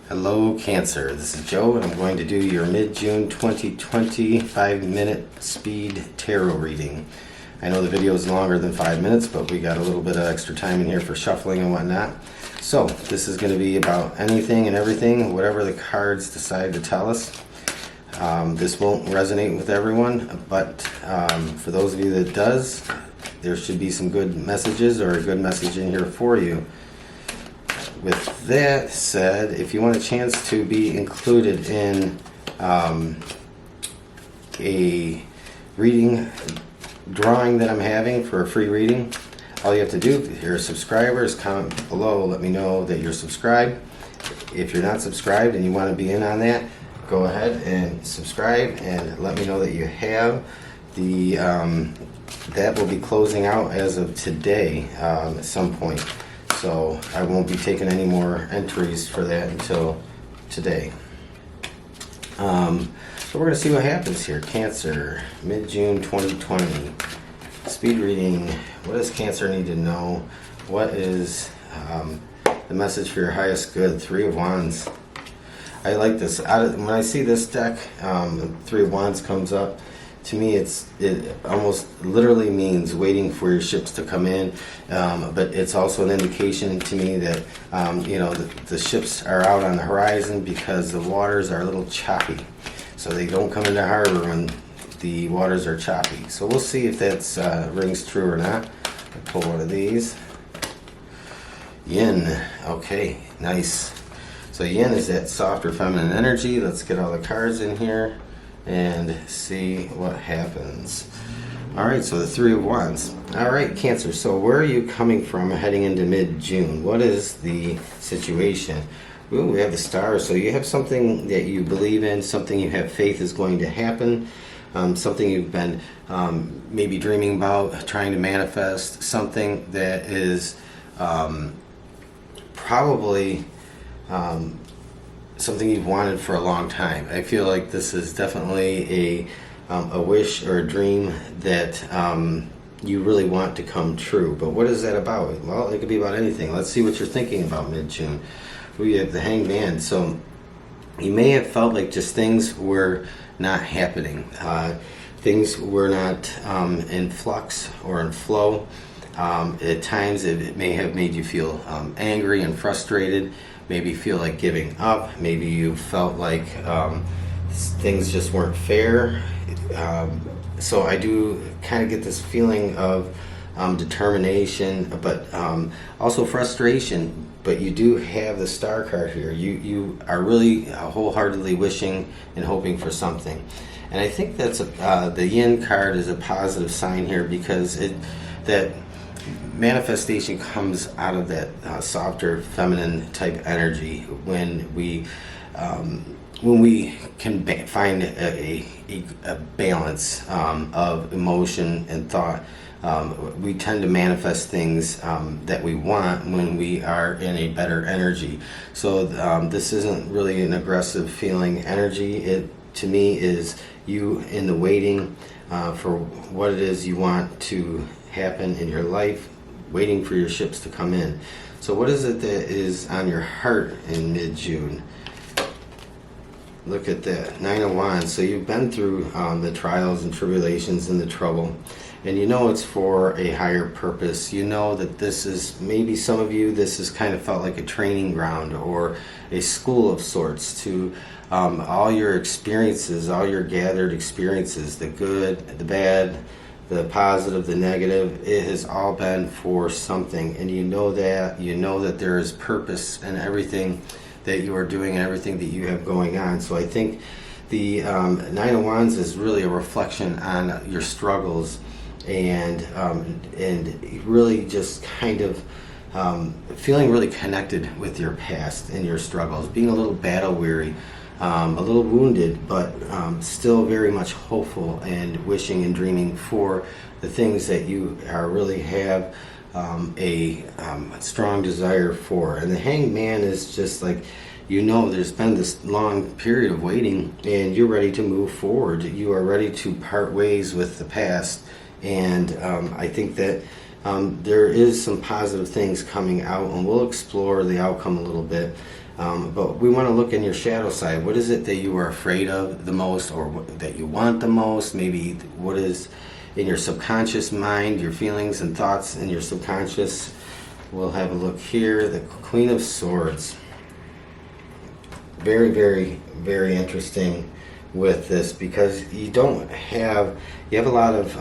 Hello Cancer, this is Joe and I'm going to do your mid-June 2020 5-minute speed tarot reading. I know the video is longer than 5 minutes, but we got a little bit of extra time in here for shuffling and whatnot. So this is going to be about anything and everything, whatever the cards decide to tell us. This won't resonate with everyone, but for those of you that does, there should be some good messages or a good message in here for you. With that said, if you want a chance to be included in a reading drawing that I'm having for a free reading, all you have to do, if you're a subscriber, is comment below, let me know that you're subscribed. If you're not subscribed and you want to be in on that, go ahead and subscribe and let me know that you have. That will be closing out as of today at some point. So I won't be taking any more entries for that until today. So we're going to see what happens here. Cancer, mid-June 2020. Speed reading. What does Cancer need to know? What is the message for your highest good? Three of Wands. I like this. When I see this deck, Three of Wands comes up. To me, it almost literally means waiting for your ships to come in, but it's also an indication to me that the ships are out on the horizon because the waters are a little choppy. So they don't come into harbor when the waters are choppy. So we'll see if that rings true or not. I'll pull one of these. Yin. Okay, nice. So yin is that softer feminine energy. Let's get all the cards in here and see what happens. Alright, so the Three of Wands. Alright, Cancer, so where are you coming from heading into mid-June? What is the situation? Ooh, we have the Stars. So you have something that you believe in, something you have faith is going to happen, something you've been maybe dreaming about, trying to manifest, something that is probably something you've wanted for a long time. I feel like this is definitely a wish or a dream that you really want to come true. But what is that about? Well, it could be about anything. Let's see what you're thinking about mid-June. We have the Hanged Man. So you may have felt like just things were not happening. Things were not in flux or in flow. At times it may have made you feel angry and frustrated. Maybe feel like giving up. Maybe you felt like things just weren't fair. So I do kind of get this feeling of determination, but also frustration. But you do have the Star card here. You are really wholeheartedly wishing and hoping for something. And I think that's the Yin card is a positive sign here because that manifestation comes out of that softer feminine type energy when we can find a balance of emotion and thought. We tend to manifest things that we want when we are in a better energy. So this isn't really an aggressive feeling energy. It to me is you in the waiting for what it is you want to happen in your life, waiting for your ships to come in. So what is it that is on your heart in mid-June? Look at that, Nine of Wands. So you've been through the trials and tribulations and the trouble, and you know it's for a higher purpose. You know that this is, maybe some of you, this has kind of felt like a training ground or a school of sorts to all your experiences, all your gathered experiences, the good, the bad, the positive, the negative. It has all been for something, and you know that there is purpose in everything that you are doing and everything that you have going on. So I think the Nine of Wands is really a reflection on your struggles and really just kind of feeling really connected with your past and your struggles, being a little battle weary, a little wounded, but still very much hopeful and wishing and dreaming for the things that you really have a strong desire for. And the Hanged Man is just like, there's been this long period of waiting and you're ready to move forward. You are ready to part ways with the past. And I think that there is some positive things coming out, and we'll explore the outcome a little bit. But we want to look in your shadow side. What is it that you are afraid of the most, or that you want the most? Maybe what is in your subconscious mind, your feelings and thoughts in your subconscious. We'll have a look here. The Queen of Swords. Very, very, very interesting with this, because you have a lot of,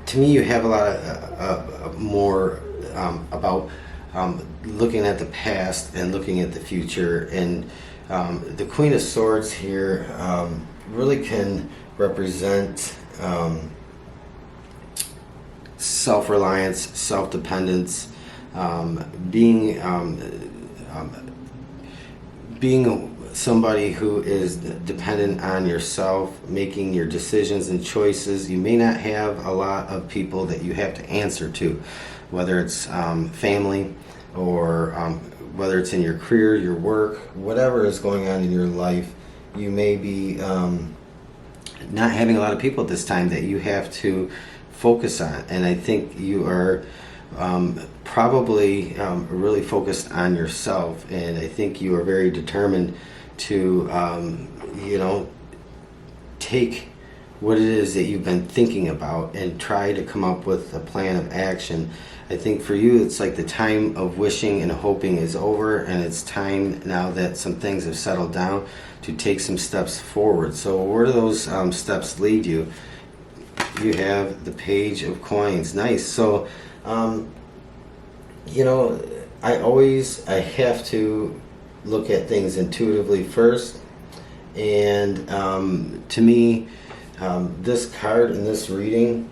to me, you have a lot of more about looking at the past and looking at the future. And the Queen of Swords here really can represent self-reliance, self-dependence, being somebody who is dependent on yourself, making your decisions and choices. You may not have a lot of people that you have to answer to, whether it's family or whether it's in your career, your work, whatever is going on in your life. You may be not having a lot of people at this time that you have to focus on. And I think you are probably really focused on yourself, and I think you are very determined to take what it is that you've been thinking about and try to come up with a plan of action. I think for you, it's like the time of wishing and hoping is over, and it's time now that some things have settled down to take some steps forward. So where do those steps lead you? You have the Page of Coins. Nice. So I have to look at things intuitively first, and to me, this card in this reading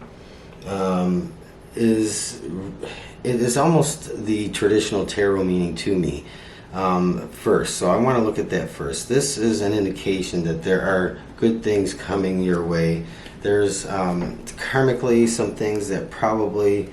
is almost the traditional tarot meaning to me first. So I want to look at that first. This is an indication that there are good things coming your way. There's karmically some things that probably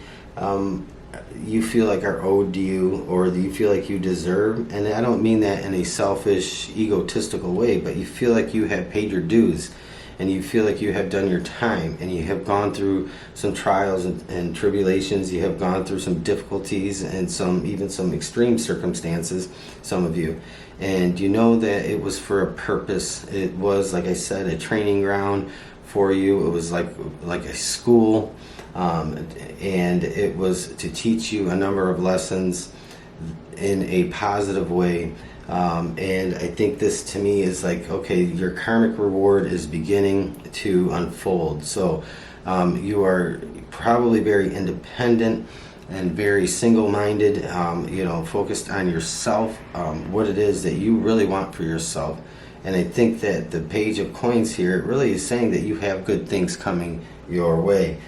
you feel like are owed to you, or that you feel like you deserve. And I don't mean that in a selfish, egotistical way, but you feel like you have paid your dues, and you feel like you have done your time, and you have gone through some trials and tribulations. You have gone through some difficulties and even some extreme circumstances, some of you. And you know that it was for a purpose. It was, like I said, a training ground for you. It was like a school. And it was to teach you a number of lessons in a positive way. And I think this to me is like, okay, your karmic reward is beginning to unfold. So you are probably very independent and very single-minded, focused on yourself, what it is that you really want for yourself. And I think that the Page of Coins here really is saying that you have good things coming your way.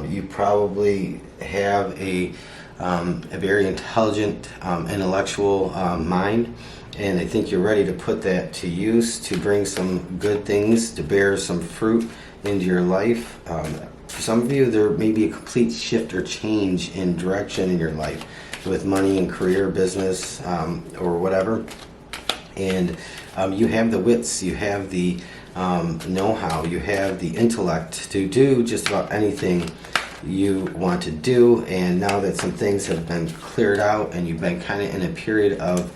You probably have a very intelligent, intellectual mind, and I think you're ready to put that to use to bring some good things, to bear some fruit into your life. For some of you, there may be a complete shift or change in direction in your life with money and career, business, or whatever. And you have the wits, you have the know-how, you have the intellect to do just about anything you want to do. And now that some things have been cleared out and you've been kind of in a period of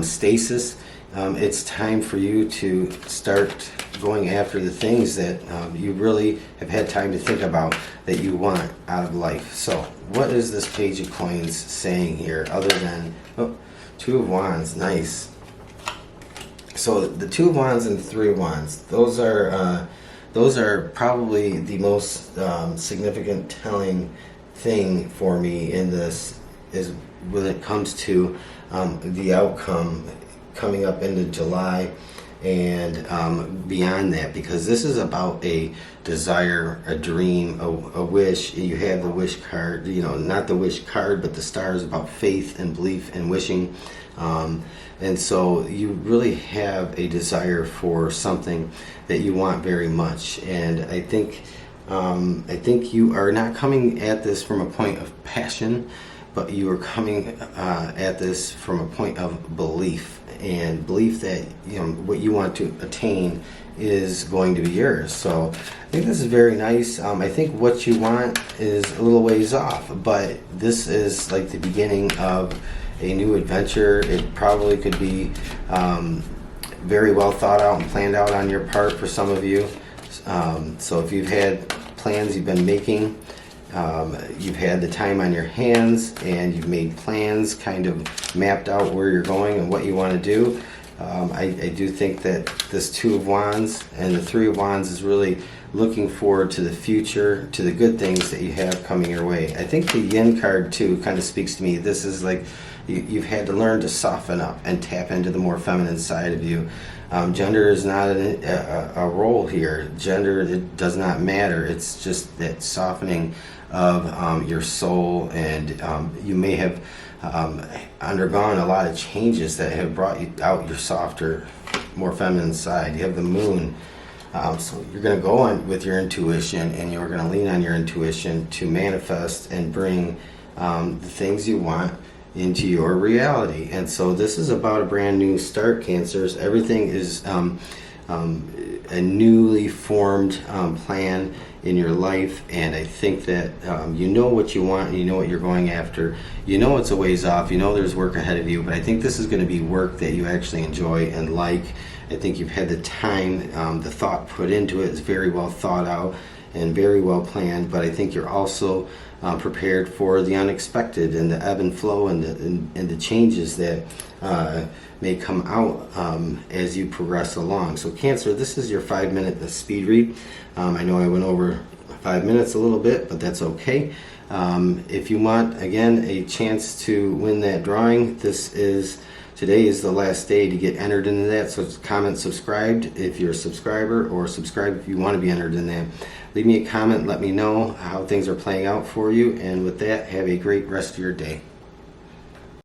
stasis, it's time for you to start going after the things that you really have had time to think about that you want out of life. So what is this Page of Coins saying here, other than Two of Wands? Nice. So the Two of Wands and the Three of Wands, those are probably the most significant telling thing for me in this, is when it comes to the outcome coming up into July and beyond that, because this is about a desire, a dream, a wish. You have the wish card, not the wish card, but the star is about faith and belief and wishing. And so you really have a desire for something that you want very much. And I think you are not coming at this from a point of passion, but you are coming at this from a point of belief. and belief that what you want to attain is going to be yours. So I think this is very nice. I think what you want is a little ways off, but this is like the beginning of a new adventure. It probably could be very well thought out and planned out on your part for some of you. So if you've had plans you've been making, you've had the time on your hands and you've made plans, kind of mapped out where you're going and what you want to do, I do think that this Two of Wands and the Three of Wands is really looking forward to the future, to the good things that you have coming your way. I think the Yin card too kind of speaks to me. This is like you've had to learn to soften up and tap into the more feminine side of you. Gender is not a role here. Gender, it does not matter. It's just that softening of your soul, and you may have undergone a lot of changes that have brought you out your softer, more feminine side. You have the moon. So you're going to go on with your intuition, and you're going to lean on your intuition to manifest and bring the things you want into your reality. And so this is about a brand new start, Cancers. Everything is a newly formed plan in your life, and I think that you know what you want, and you know what you're going after. You know it's a ways off, you know there's work ahead of you, but I think this is going to be work that you actually enjoy and like. I think you've had the time, the thought put into it is very well thought out and very well planned, but I think you're also prepared for the unexpected and the ebb and flow and the changes that may come out as you progress along. So Cancer, this is your 5-minute speed read. I know I went over 5 minutes a little bit, but that's okay. If you want, again, a chance to win that drawing, today is the last day to get entered into that. So comment subscribed if you're a subscriber, or subscribe if you want to be entered in that. Leave me a comment, let me know how things are playing out for you, and with that, have a great rest of your day.